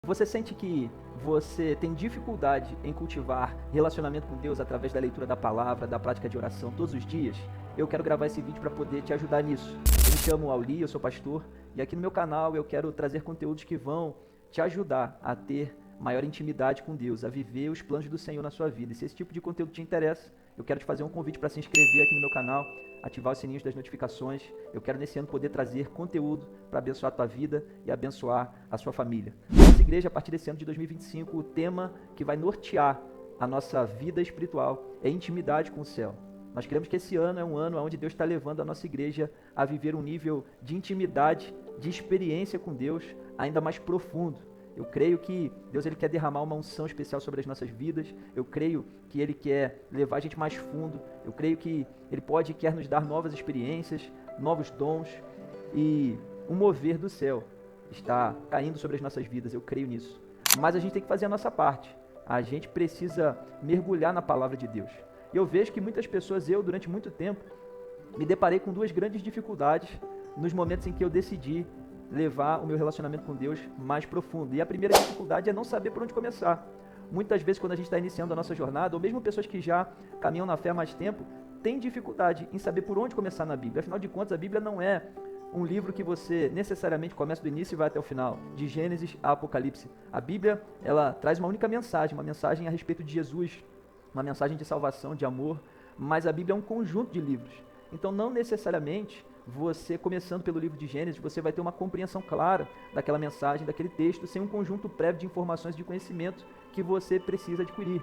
Você sente que você tem dificuldade em cultivar relacionamento com Deus através da leitura da palavra, da prática de oração todos os dias? Eu quero gravar esse vídeo para poder te ajudar nisso. Eu me chamo Auli, eu sou pastor, e aqui no meu canal eu quero trazer conteúdos que vão te ajudar a ter maior intimidade com Deus, a viver os planos do Senhor na sua vida. E se esse tipo de conteúdo te interessa, eu quero te fazer um convite para se inscrever aqui no meu canal, ativar os sininhos das notificações. Eu quero nesse ano poder trazer conteúdo para abençoar a tua vida e abençoar a sua família. Nossa igreja, a partir desse ano de 2025, o tema que vai nortear a nossa vida espiritual é intimidade com o céu. Nós queremos que esse ano é um ano onde Deus está levando a nossa igreja a viver um nível de intimidade, de experiência com Deus ainda mais profundo. Eu creio que Deus ele quer derramar uma unção especial sobre as nossas vidas. Eu creio que Ele quer levar a gente mais fundo. Eu creio que Ele quer nos dar novas experiências, novos dons. E um mover do céu está caindo sobre as nossas vidas. Eu creio nisso. Mas a gente tem que fazer a nossa parte. A gente precisa mergulhar na palavra de Deus. E eu vejo que muitas pessoas, durante muito tempo, me deparei com duas grandes dificuldades nos momentos em que eu decidi levar o meu relacionamento com Deus mais profundo. E a primeira dificuldade é não saber por onde começar. Muitas vezes, quando a gente está iniciando a nossa jornada, ou mesmo pessoas que já caminham na fé há mais tempo, têm dificuldade em saber por onde começar na Bíblia. Afinal de contas, a Bíblia não é um livro que você necessariamente começa do início e vai até o final, de Gênesis a Apocalipse. A Bíblia, ela traz uma única mensagem, uma mensagem a respeito de Jesus, uma mensagem de salvação, de amor, mas a Bíblia é um conjunto de livros. Então, não necessariamente você, começando pelo livro de Gênesis, você vai ter uma compreensão clara daquela mensagem, daquele texto, sem um conjunto prévio de informações e de conhecimento que você precisa adquirir.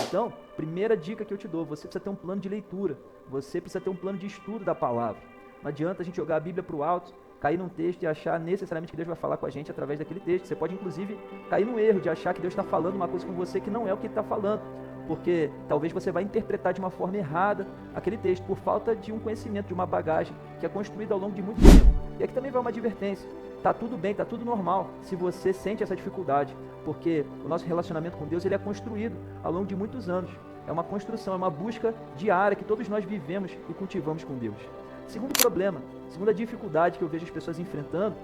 Então, primeira dica que eu te dou, você precisa ter um plano de leitura, você precisa ter um plano de estudo da palavra. Não adianta a gente jogar a Bíblia para o alto, cair num texto e achar necessariamente que Deus vai falar com a gente através daquele texto. Você pode, inclusive, cair no erro de achar que Deus está falando uma coisa com você que não é o que Ele está falando, porque talvez você vai interpretar de uma forma errada aquele texto, por falta de um conhecimento, de uma bagagem que é construída ao longo de muito tempo. E aqui também vai uma advertência. Tá tudo bem, tá tudo normal se você sente essa dificuldade, porque o nosso relacionamento com Deus ele é construído ao longo de muitos anos. É uma construção, é uma busca diária que todos nós vivemos e cultivamos com Deus. Segundo problema, segunda dificuldade que eu vejo as pessoas enfrentando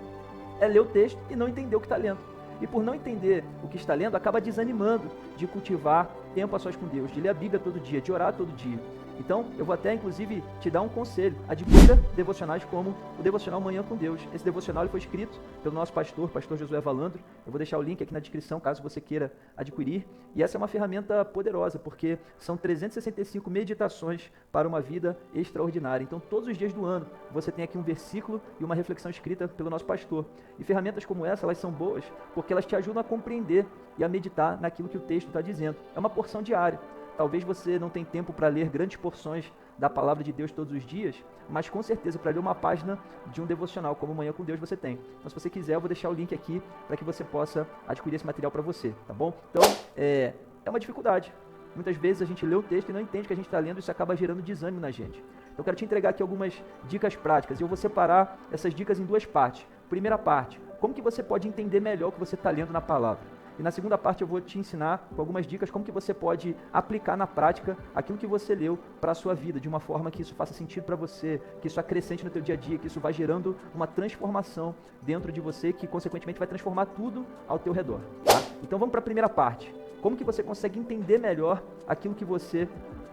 é ler o texto e não entender o que está lendo. E por não entender o que está lendo, acaba desanimando de cultivar tempo a sós com Deus, de ler a Bíblia todo dia, de orar todo dia. Então, eu vou até, inclusive, te dar um conselho. Adquira devocionais como o Devocional Manhã com Deus. Esse devocional ele foi escrito pelo nosso pastor Josué Valandro. Eu vou deixar o link aqui na descrição, caso você queira adquirir. E essa é uma ferramenta poderosa, porque são 365 meditações para uma vida extraordinária. Então, todos os dias do ano, você tem aqui um versículo e uma reflexão escrita pelo nosso pastor. E ferramentas como essa, elas são boas, porque elas te ajudam a compreender e a meditar naquilo que o texto está dizendo. É uma porção diária. Talvez você não tenha tempo para ler grandes porções da palavra de Deus todos os dias, mas com certeza para ler uma página de um devocional como Manhã com Deus você tem. Então, se você quiser, eu vou deixar o link aqui para que você possa adquirir esse material para você, tá bom? Então, é uma dificuldade. Muitas vezes a gente lê o texto e não entende o que a gente está lendo e isso acaba gerando desânimo na gente. Então, eu quero te entregar aqui algumas dicas práticas e eu vou separar essas dicas em duas partes. Primeira parte, como que você pode entender melhor o que você está lendo na palavra? E na segunda parte eu vou te ensinar com algumas dicas como que você pode aplicar na prática aquilo que você leu para a sua vida, de uma forma que isso faça sentido para você, que isso acrescente no teu dia a dia, que isso vai gerando uma transformação dentro de você, que consequentemente vai transformar tudo ao teu redor. Tá? Então vamos para a primeira parte. Como que você consegue entender melhor aquilo que você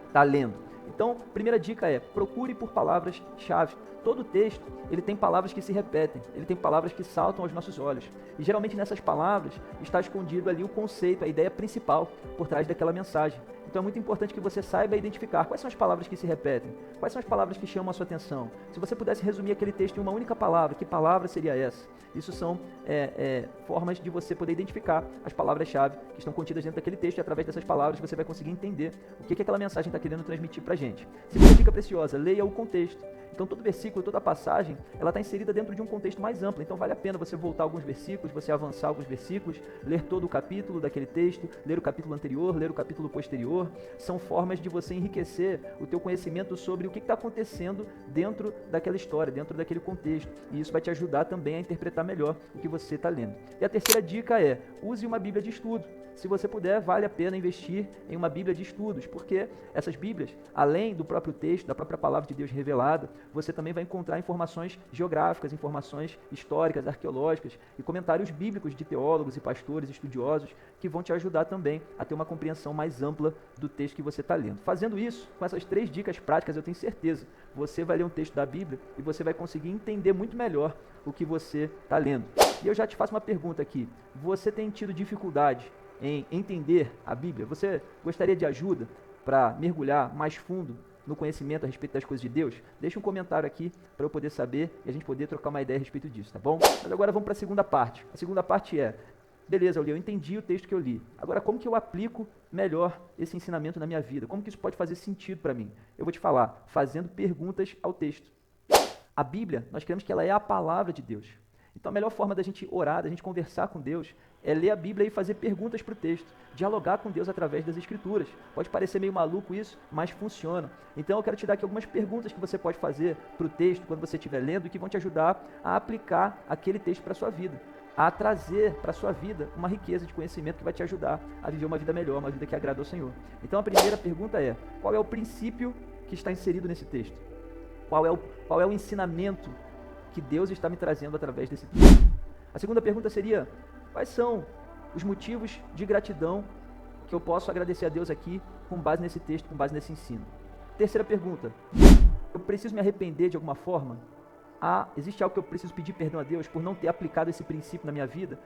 está lendo? Então, primeira dica é, procure por palavras-chave. Todo texto, ele tem palavras que se repetem, ele tem palavras que saltam aos nossos olhos. E geralmente nessas palavras está escondido ali o conceito, a ideia principal por trás daquela mensagem. Então é muito importante que você saiba identificar quais são as palavras que se repetem, quais são as palavras que chamam a sua atenção. Se você pudesse resumir aquele texto em uma única palavra, que palavra seria essa? Isso são formas de você poder identificar as palavras-chave que estão contidas dentro daquele texto e através dessas palavras você vai conseguir entender o que aquela mensagem está querendo transmitir para a gente. Segunda dica preciosa, leia o contexto. Então todo versículo, toda passagem, ela está inserida dentro de um contexto mais amplo. Então vale a pena você voltar alguns versículos, você avançar alguns versículos, ler todo o capítulo daquele texto, ler o capítulo anterior, ler o capítulo posterior, Senhor, são formas de você enriquecer o teu conhecimento sobre o que está acontecendo dentro daquela história, dentro daquele contexto. E isso vai te ajudar também a interpretar melhor o que você está lendo. E a terceira dica é, use uma Bíblia de estudo. Se você puder, vale a pena investir em uma Bíblia de estudos, porque essas Bíblias, além do próprio texto, da própria palavra de Deus revelada, você também vai encontrar informações geográficas, informações históricas, arqueológicas e comentários bíblicos de teólogos e pastores, estudiosos, que vão te ajudar também a ter uma compreensão mais ampla do texto que você está lendo. Fazendo isso, com essas 3 dicas práticas, eu tenho certeza, você vai ler um texto da Bíblia e você vai conseguir entender muito melhor o que você está lendo. E eu já te faço uma pergunta aqui, você tem tido dificuldade em entender a Bíblia? Você gostaria de ajuda para mergulhar mais fundo no conhecimento a respeito das coisas de Deus? Deixa um comentário aqui para eu poder saber e a gente poder trocar uma ideia a respeito disso, tá bom? Mas agora vamos para a segunda parte. A segunda parte é, beleza, eu entendi o texto que eu li. Agora, como que eu aplico melhor esse ensinamento na minha vida? Como que isso pode fazer sentido para mim? Eu vou te falar, fazendo perguntas ao texto. A Bíblia, nós cremos que ela é a palavra de Deus. Então a melhor forma da gente orar, da gente conversar com Deus, é ler a Bíblia e fazer perguntas para o texto, dialogar com Deus através das Escrituras. Pode parecer meio maluco isso, mas funciona. Então eu quero te dar aqui algumas perguntas que você pode fazer para o texto quando você estiver lendo e que vão te ajudar a aplicar aquele texto para a sua vida, a trazer para a sua vida uma riqueza de conhecimento que vai te ajudar a viver uma vida melhor, uma vida que agrada ao Senhor. Então a primeira pergunta é, qual é o princípio que está inserido nesse texto? Qual é o ensinamento que Deus está me trazendo através desse texto? A segunda pergunta seria, quais são os motivos de gratidão que eu posso agradecer a Deus aqui com base nesse texto, com base nesse ensino? Terceira pergunta, eu preciso me arrepender de alguma forma? Existe algo que eu preciso pedir perdão a Deus por não ter aplicado esse princípio na minha vida,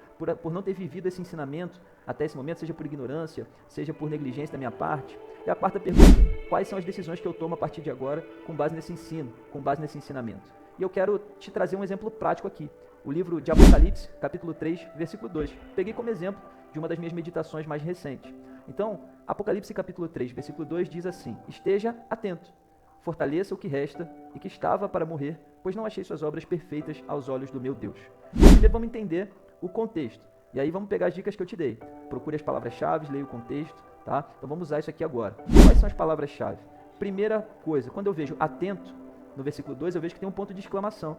por não ter vivido esse ensinamento até esse momento, seja por ignorância, seja por negligência da minha parte? E a quarta pergunta, quais são as decisões que eu tomo a partir de agora com base nesse ensino, com base nesse ensinamento? E eu quero te trazer um exemplo prático aqui. O livro de Apocalipse, capítulo 3, versículo 2. Peguei como exemplo de uma das minhas meditações mais recentes. Então, Apocalipse, capítulo 3, versículo 2 diz assim, esteja atento, fortaleça o que resta e que estava para morrer, pois não achei suas obras perfeitas aos olhos do meu Deus. Primeiro vamos entender o contexto. E aí vamos pegar as dicas que eu te dei. Procure as palavras-chave, leia o contexto, tá? Então vamos usar isso aqui agora. Quais são as palavras-chave? Primeira coisa, quando eu vejo atento, no versículo 2, eu vejo que tem um ponto de exclamação.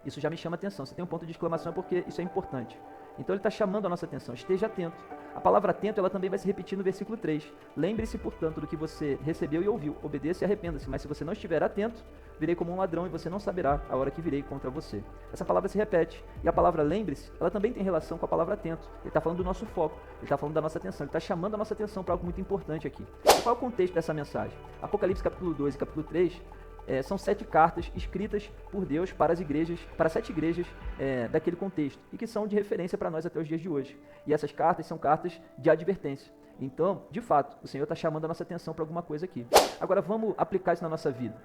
Isso já me chama atenção. Se tem um ponto de exclamação é porque isso é importante. Então ele está chamando a nossa atenção. Esteja atento. A palavra atento ela também vai se repetir no versículo 3. Lembre-se, portanto, do que você recebeu e ouviu. Obedeça e arrependa-se. Mas se você não estiver atento, virei como um ladrão e você não saberá a hora que virei contra você. Essa palavra se repete. E a palavra lembre-se, ela também tem relação com a palavra atento. Ele está falando do nosso foco. Ele está falando da nossa atenção. Ele está chamando a nossa atenção para algo muito importante aqui. E qual é o contexto dessa mensagem? Apocalipse capítulo 2 e capítulo 3 são 7 cartas escritas por Deus para as igrejas, para 7 igrejas daquele contexto, e que são de referência para nós até os dias de hoje. E essas cartas são cartas de advertência. Então, de fato, o Senhor está chamando a nossa atenção para alguma coisa aqui. Agora vamos aplicar isso na nossa vida.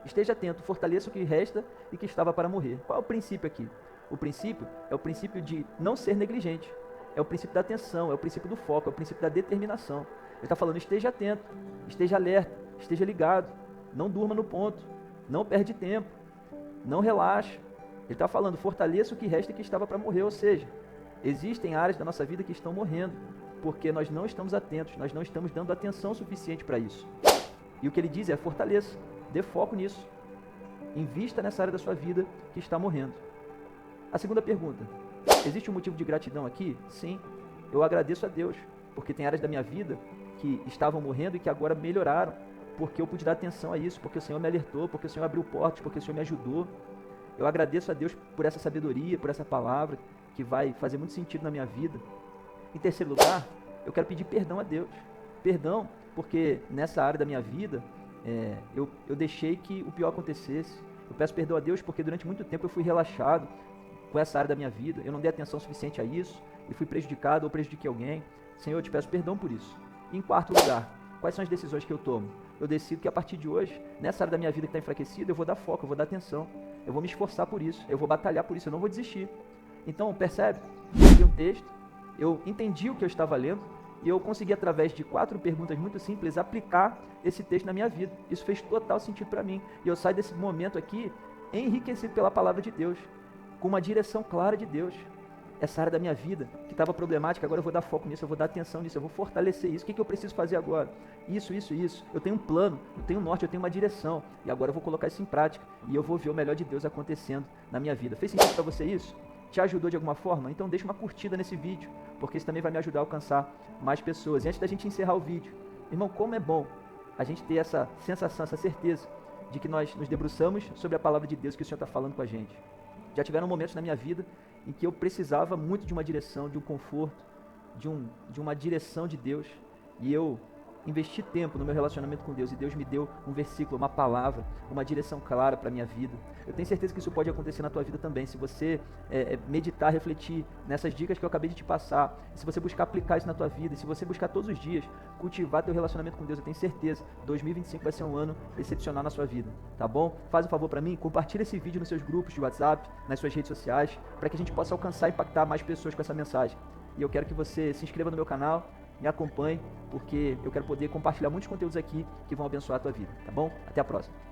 Esteja atento, fortaleça o que resta e que estava para morrer. Qual é o princípio aqui? O princípio é o princípio de não ser negligente. É o princípio da atenção, é o princípio do foco, é o princípio da determinação. Ele está falando, esteja atento, esteja alerta, esteja ligado. Não durma no ponto, não perde tempo, não relaxa. Ele está falando, fortaleça o que resta e que estava para morrer, ou seja, existem áreas da nossa vida que estão morrendo, porque nós não estamos atentos, nós não estamos dando atenção suficiente para isso. E o que ele diz é, fortaleça, dê foco nisso, invista nessa área da sua vida que está morrendo. A segunda pergunta, existe um motivo de gratidão aqui? Sim, eu agradeço a Deus, porque tem áreas da minha vida que estavam morrendo e que agora melhoraram, porque eu pude dar atenção a isso, porque o Senhor me alertou, porque o Senhor abriu portas, porque o Senhor me ajudou. Eu agradeço a Deus por essa sabedoria, por essa palavra, que vai fazer muito sentido na minha vida. Em terceiro lugar, eu quero pedir perdão a Deus. Perdão, porque nessa área da minha vida, eu deixei que o pior acontecesse. Eu peço perdão a Deus porque durante muito tempo eu fui relaxado com essa área da minha vida. Eu não dei atenção suficiente a isso, e fui prejudicado ou prejudiquei alguém. Senhor, eu te peço perdão por isso. E em quarto lugar, quais são as decisões que eu tomo? Eu decido que a partir de hoje, nessa área da minha vida que está enfraquecida, eu vou dar foco, eu vou dar atenção, eu vou me esforçar por isso, eu vou batalhar por isso, eu não vou desistir. Então, percebe? Eu li um texto, eu entendi o que eu estava lendo, e eu consegui, através de 4 perguntas muito simples, aplicar esse texto na minha vida. Isso fez total sentido para mim. E eu saio desse momento aqui enriquecido pela palavra de Deus, com uma direção clara de Deus. essa área da minha vida que estava problemática, agora eu vou dar foco nisso, eu vou dar atenção nisso, eu vou fortalecer isso. O que eu preciso fazer agora? Isso. Eu tenho um plano, eu tenho um norte, eu tenho uma direção. E agora eu vou colocar isso em prática e eu vou ver o melhor de Deus acontecendo na minha vida. Fez sentido para você isso? Te ajudou de alguma forma? Então deixa uma curtida nesse vídeo, porque isso também vai me ajudar a alcançar mais pessoas. E antes da gente encerrar o vídeo, irmão, como é bom a gente ter essa sensação, essa certeza de que nós nos debruçamos sobre a palavra de Deus que o Senhor está falando com a gente. Já tiveram momentos na minha vida em que eu precisava muito de uma direção, de um conforto, de uma direção de Deus, e eu investi tempo no meu relacionamento com Deus, e Deus me deu um versículo, uma palavra, uma direção clara para a minha vida. Eu tenho certeza que isso pode acontecer na tua vida também, se você meditar, refletir nessas dicas que eu acabei de te passar, se você buscar aplicar isso na tua vida, e se você buscar todos os dias cultivar teu relacionamento com Deus, eu tenho certeza, 2025 vai ser um ano excepcional na sua vida, tá bom? Faz um favor para mim, compartilha esse vídeo nos seus grupos de WhatsApp, nas suas redes sociais, para que a gente possa alcançar e impactar mais pessoas com essa mensagem. E eu quero que você se inscreva no meu canal, me acompanhe, porque eu quero poder compartilhar muitos conteúdos aqui que vão abençoar a tua vida, tá bom? Até a próxima.